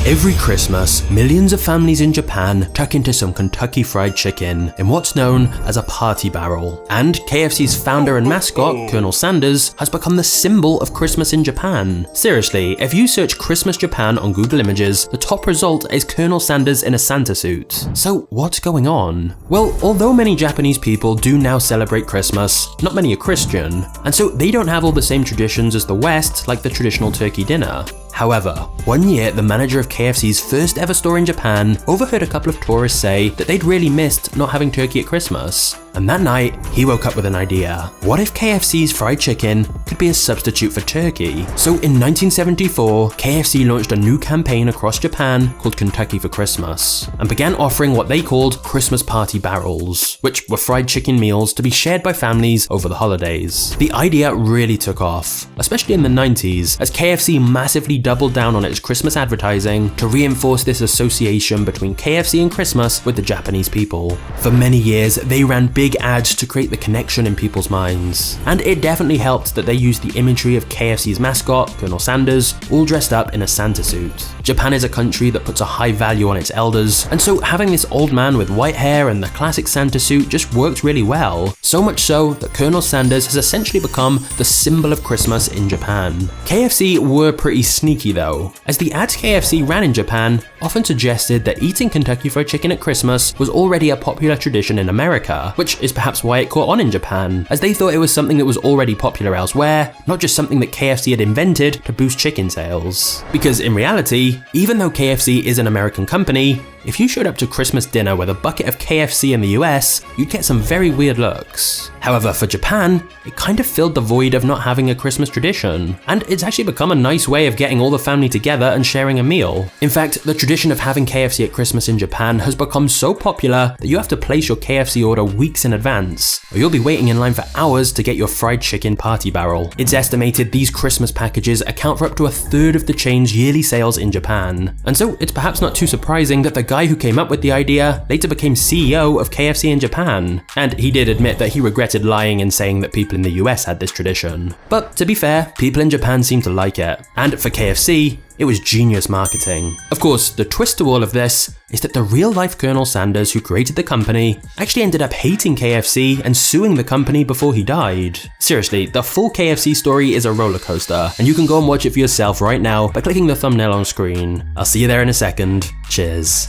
Every Christmas, millions of families in Japan tuck into some Kentucky Fried Chicken in what's known as a party barrel. And KFC's founder and mascot, Colonel Sanders, has become the symbol of Christmas in Japan. Seriously, if you search Christmas Japan on Google Images, the top result is Colonel Sanders in a Santa suit. So what's going on? Well, although many Japanese people do now celebrate Christmas, not many are Christian, and so they don't have all the same traditions as the West, like the traditional turkey dinner. However, one year the manager of KFC's first ever store in Japan overheard a couple of tourists say that they'd really missed not having turkey at Christmas. And that night, he woke up with an idea. What if KFC's fried chicken could be a substitute for turkey? So in 1974, KFC launched a new campaign across Japan called Kentucky for Christmas, and began offering what they called Christmas party barrels, which were fried chicken meals to be shared by families over the holidays. The idea really took off, especially in the 90s, as KFC massively doubled down on its Christmas advertising to reinforce this association between KFC and Christmas with the Japanese people. For many years, they ran big ads to create the connection in people's minds. And it definitely helped that they used the imagery of KFC's mascot, Colonel Sanders, all dressed up in a Santa suit. Japan is a country that puts a high value on its elders, and so having this old man with white hair and the classic Santa suit just worked really well. So much so that Colonel Sanders has essentially become the symbol of Christmas in Japan. KFC were pretty sneaky though, as the ads KFC ran in Japan often suggested that eating Kentucky Fried Chicken at Christmas was already a popular tradition in America, which is perhaps why it caught on in Japan, as they thought it was something that was already popular elsewhere, not just something that KFC had invented to boost chicken sales. Because in reality, even though KFC is an American company, if you showed up to Christmas dinner with a bucket of KFC in the US, you'd get some very weird looks. However, for Japan, it kind of filled the void of not having a Christmas tradition, and it's actually become a nice way of getting all the family together and sharing a meal. In fact, the tradition of having KFC at Christmas in Japan has become so popular that you have to place your KFC order weeks in advance, or you'll be waiting in line for hours to get your fried chicken party barrel. It's estimated these Christmas packages account for up to a third of the chain's yearly sales in Japan, and so it's perhaps not too surprising that the guy who came up with the idea later became CEO of KFC in Japan, and he did admit that he regretted lying and saying that people in the US had this tradition. But to be fair, people in Japan seem to like it, and for KFC, it was genius marketing. Of course, the twist to all of this is that the real-life Colonel Sanders who created the company actually ended up hating KFC and suing the company before he died. Seriously, the full KFC story is a roller coaster, and you can go and watch it for yourself right now by clicking the thumbnail on screen. I'll see you there in a second. Cheers.